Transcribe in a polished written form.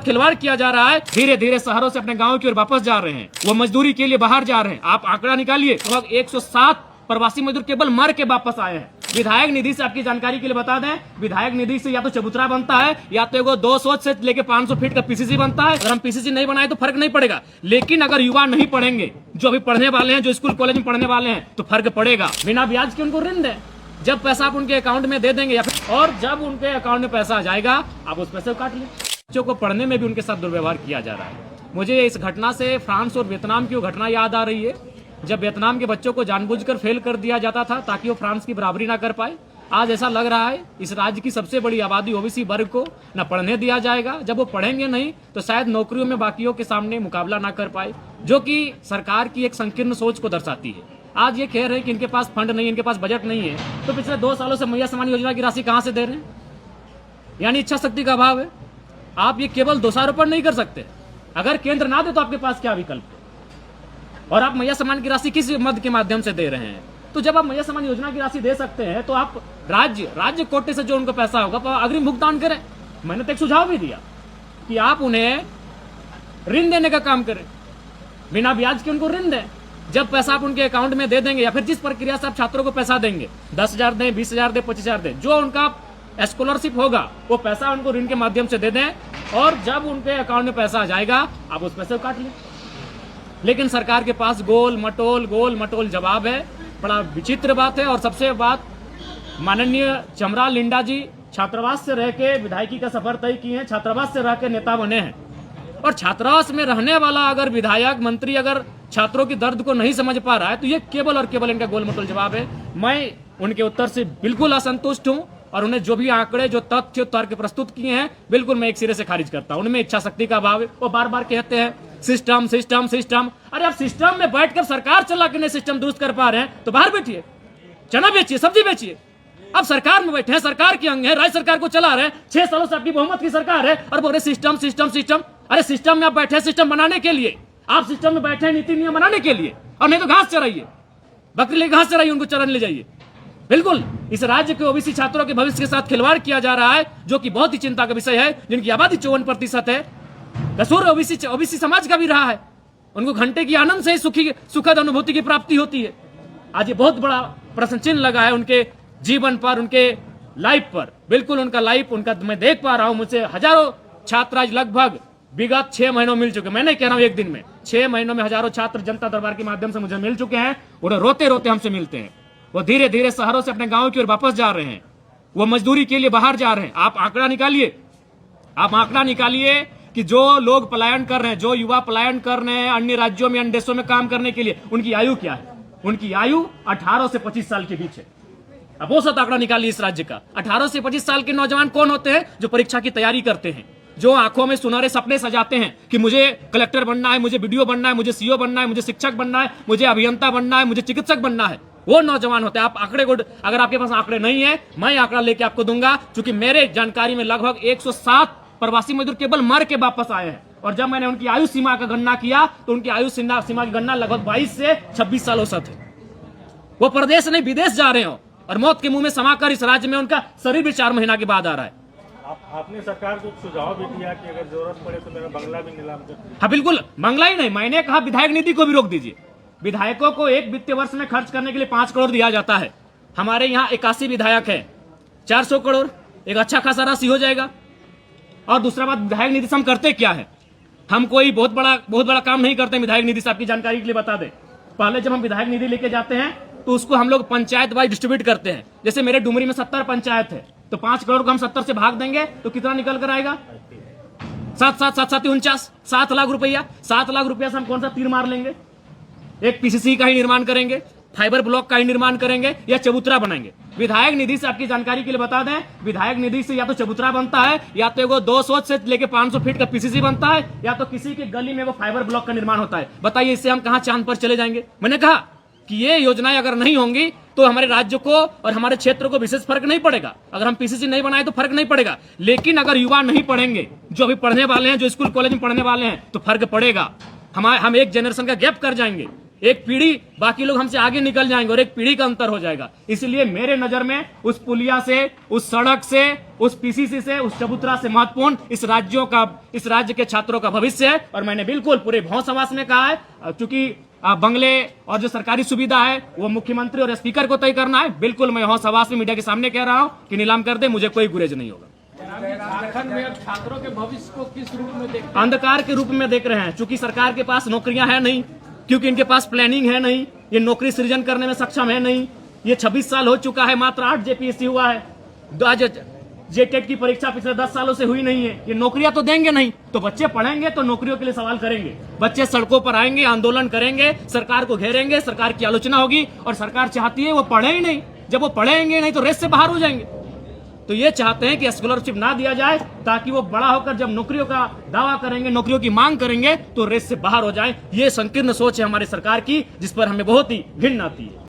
खिलवाड़ किया जा रहा है। धीरे धीरे शहरों से अपने गाँव की ओर वापस जा रहे हैं, वो मजदूरी के लिए बाहर जा रहे हैं। आप आंकड़ा निकालिए, लगभग 107 प्रवासी मजदूर केवल मर के वापस आए हैं। विधायक निधि से आपकी जानकारी के लिए बता दें, विधायक निधि से या तो चबूतरा बनता है या तो एगो 200 से लेके 500 फीट का पीसीसी बनता है। अगर हम पीसीसी नहीं बनाए तो फर्क नहीं पड़ेगा, लेकिन अगर युवा नहीं पढ़ेंगे, जो अभी पढ़ने वाले हैं, जो स्कूल कॉलेज में पढ़ने वाले हैं, तो फर्क पड़ेगा। बिना ब्याज के उनको ऋण दें, जब पैसा आप उनके अकाउंट में दे देंगे या फिर और जब उनके अकाउंट में पैसा आ जाएगा आप उस पैसे को काट लें। बच्चों को पढ़ने में भी उनके साथ दुर्व्यवहार किया जा रहा है। मुझे इस घटना से फ्रांस और वियतनाम की वो घटना याद आ रही है, जब वियतनाम के बच्चों को जानबूझकर फेल कर दिया जाता था ताकि वो फ्रांस की बराबरी ना कर पाए। आज ऐसा लग रहा है इस राज्य की सबसे बड़ी आबादी ओबीसी वर्ग को न पढ़ने दिया जाएगा। जब वो पढ़ेंगे नहीं तो शायद नौकरियों में बाकियों के सामने मुकाबला ना कर पाए, जो कि सरकार की एक संकीर्ण सोच को दर्शाती है। आज ये कह रहे हैं कि इनके पास फंड नहीं, इनके पास बजट नहीं है, तो पिछले 2 सालों से मैया सम्मान योजना की राशि कहां से दे रहे हैं? यानी इच्छा शक्ति का अभाव है। आप ये केवल दोषारोपण नहीं कर सकते, अगर केंद्र ना दे तो आपके पास क्या विकल्प है? और आप मैया सम्मान की राशि किस मद के माध्यम से दे रहे हैं? तो जब आप मैया सम्मान योजना की राशि दे सकते हैं तो आप राज्य कोटे से जो उनको पैसा होगा अग्रिम भुगतान करें। मैंने तो एक सुझाव भी दिया कि आप उन्हें ऋण देने का काम करें, बिना ब्याज के उनको ऋण दें। जब पैसा आप उनके अकाउंट में दे देंगे या फिर जिस प्रक्रिया से आप छात्रों को पैसा देंगे, 10,000 दें, 20,000 दें, 25,000 दें, जो उनका स्कॉलरशिप होगा वो पैसा उनको ऋण के माध्यम से दे दें और जब उनके अकाउंट में पैसा आ जाएगा आप उस पैसे को काट लें। लेकिन सरकार के पास गोल मटोल जवाब है। बड़ा विचित्र बात है। और सबसे बात, माननीय चमरा लिंडा जी छात्रावास से रह के विधायकी का सफर तय किए हैं, छात्रावास से रह के नेता बने हैं। और छात्रावास में रहने वाला अगर विधायक मंत्री अगर छात्रों की दर्द को नहीं समझ पा रहा है तो ये केवल और केवल इनका गोल मटोल जवाब है। मैं उनके उत्तर से बिल्कुल असंतुष्ट हूं और उन्हें जो भी आंकड़े, जो तथ्य, तर्क प्रस्तुत किए हैं, बिल्कुल मैं एक सिरे से खारिज करता हूं। उनमें इच्छा शक्ति का अभाव है। वो बार बार कहते हैं सिस्टम सिस्टम सिस्टम। अरे आप सिस्टम में बैठकर सरकार चला के नहीं सिस्टम दुरुस्त कर पा रहे हैं तो बाहर बैठिए, चना बेचिए, सब्जी बेचिए। अब सरकार में बैठे हैं, सरकार के अंग है, राज्य सरकार को चला रहे हैं, 6 सालों से आपकी बहुमत की सरकार है और बोल रहे सिस्टम सिस्टम सिस्टम। अरे सिस्टम में आप बैठे सिस्टम बनाने के लिए, आप सिस्टम में बैठे नीति नियम बनाने के लिए, और नहीं तो घास चराइए, बकरी ले घास चराइए, उनको चरन ले जाइए। बिल्कुल इस राज्य के ओबीसी छात्रों के भविष्य के साथ खिलवाड़ किया जा रहा है, जो कि बहुत ही चिंता का विषय है। जिनकी आबादी 54% है, कसूर ओबीसी समाज का भी रहा है। उनको घंटे की आनंद से सुखद अनुभूति की प्राप्ति होती है। आज ये बहुत बड़ा प्रश्न चिन्ह लगा है उनके जीवन पर, उनके लाइफ पर। बिल्कुल उनका लाइफ, उनका मैं देख पा रहा हूं। मुझसे हजारों छात्र आज लगभग विगत 6 महीनों मिल चुके। मैं नहीं कह रहा हूं एक दिन में, 6 महीनों में हजारों छात्र जनता दरबार के माध्यम से मुझे मिल चुके हैं। उन्हें रोते रोते हमसे मिलते हैं। वो धीरे धीरे शहरों से अपने गाँव की ओर वापस जा रहे हैं, वो मजदूरी के लिए बाहर जा रहे हैं। आप आंकड़ा निकालिए कि जो लोग पलायन कर रहे हैं, जो युवा पलायन कर रहे हैं अन्य राज्यों में, अन्य देशों में काम करने के लिए, उनकी आयु क्या है? उनकी आयु 18 से 25 साल के बीच है। अब वो सत आंकड़ा निकालिए इस राज्य का। 18 से 25 साल के नौजवान कौन होते हैं? जो परीक्षा की तैयारी करते हैं, जो आंखों में सुनहरे सपने सजाते हैं कि मुझे कलेक्टर बनना है, मुझे बीडीओ बनना है, मुझे सीओ बनना है, मुझे शिक्षक बनना है, मुझे अभियंता बनना है, मुझे चिकित्सक बनना है। वो नौजवान होते हैं। आप आंकड़े को, अगर आपके पास आंकड़े नहीं है, मैं आंकड़ा लेके आपको दूंगा, क्योंकि मेरे जानकारी में लगभग 107 प्रवासी मजदूर केवल मर के वापस आए हैं। और जब मैंने उनकी आयु सीमा का गणना किया तो उनकी आयु सीमा की गणना लगभग 22 से 26 साल औसत है। वो प्रदेश नहीं विदेश जा रहे हो और मौत के मुंह में समाकर इस राज्य में उनका शरीर भी 4 महीना के बाद आ रहा है। आपने सरकार को सुझाव भी दिया कि अगर जरूरत पड़े तो मेरा बंगला भी नीलाम कर। हाँ बिल्कुल, बंगला ही नहीं, मैंने कहा विधायक निधि को भी रोक दीजिए। विधायकों को एक वित्तीय वर्ष में खर्च करने के लिए 5 करोड़ दिया जाता है। हमारे यहाँ 81 विधायक है, 400 करोड़ एक अच्छा खासा राशि हो जाएगा। और दूसरा बात, विधायक निधि से हम करते क्या है? हम कोई बहुत बड़ा काम नहीं करते। विधायक निधि से आपकी जानकारी के लिए बता दें, पहले जब हम विधायक निधि लेके जाते हैं तो उसको हम लोग पंचायत वाइज डिस्ट्रीब्यूट करते हैं। जैसे मेरे डुमरी में 70 पंचायत है, तो 5 करोड़ को हम 70 से भाग देंगे तो कितना निकल कर आएगा? 7 7 लाख रुपया। 7 लाख रुपया से हम कौन सा तीर मार लेंगे? एक पीसीसी का ही निर्माण करेंगे, फाइबर ब्लॉक का ही निर्माण करेंगे या चबूतरा बनाएंगे। विधायक निधि से आपकी जानकारी के लिए बता दें, विधायक निधि से या तो चबूतरा बनता है या तो एगो 200 से लेके 500 फीट का पीसीसी बनता है या तो किसी की गली में वो फाइबर ब्लॉक का निर्माण होता है। बताइए इससे हम कहां चांद पर चले जाएंगे? मैंने कहा कि ये योजनाएं अगर नहीं होंगी तो हमारे राज्य को और हमारे क्षेत्र को विशेष फर्क नहीं पड़ेगा। अगर हम पीसीसी नहीं बनाए तो फर्क नहीं पड़ेगा, लेकिन अगर युवा नहीं पढ़ेंगे, जो अभी पढ़ने वाले हैं, जो स्कूल कॉलेज में पढ़ने वाले हैं, तो फर्क पड़ेगा। हम एक जनरेशन का गैप कर जाएंगे। एक पीढ़ी, बाकी लोग हमसे आगे निकल जाएंगे और एक पीढ़ी का अंतर हो जाएगा। इसलिए मेरे नजर में उस पुलिया से, उस सड़क से, उस पीसीसी से, उस चबूतरा से महत्वपूर्ण इस राज्य के छात्रों का भविष्य है। और मैंने बिल्कुल पूरे भौस आवास में कहा है, चूंकि बंगले और जो सरकारी सुविधा है वो मुख्यमंत्री और स्पीकर को तय करना है। बिल्कुल मैं हौस आवास में मीडिया के सामने कह रहा हूं कि नीलाम कर दे, मुझे कोई गुरेज नहीं होगा। झारखंड में अब छात्रों के भविष्य को किस रूप में देख अंधकार के रूप में देख रहे हैं, चूंकि सरकार के पास नौकरियां है नहीं, क्योंकि इनके पास प्लानिंग है नहीं, ये नौकरी सृजन करने में सक्षम है नहीं। ये 26 साल हो चुका है, मात्र 8 जेपीएससी हुआ है, आज जेटेट की परीक्षा पिछले 10 सालों से हुई नहीं है। ये नौकरियां तो देंगे नहीं, तो बच्चे पढ़ेंगे तो नौकरियों के लिए सवाल करेंगे, बच्चे सड़कों पर आएंगे, आंदोलन करेंगे, सरकार को घेरेंगे, सरकार की आलोचना होगी। और सरकार चाहती है वो पढ़े ही नहीं, जब वो पढ़ेंगे नहीं तो रेस से बाहर हो जाएंगे। तो ये चाहते हैं कि स्कॉलरशिप ना दिया जाए, ताकि वो बड़ा होकर जब नौकरियों का दावा करेंगे, नौकरियों की मांग करेंगे, तो रेस से बाहर हो जाए। ये संकीर्ण सोच है हमारी सरकार की, जिस पर हमें बहुत ही घृणा आती है।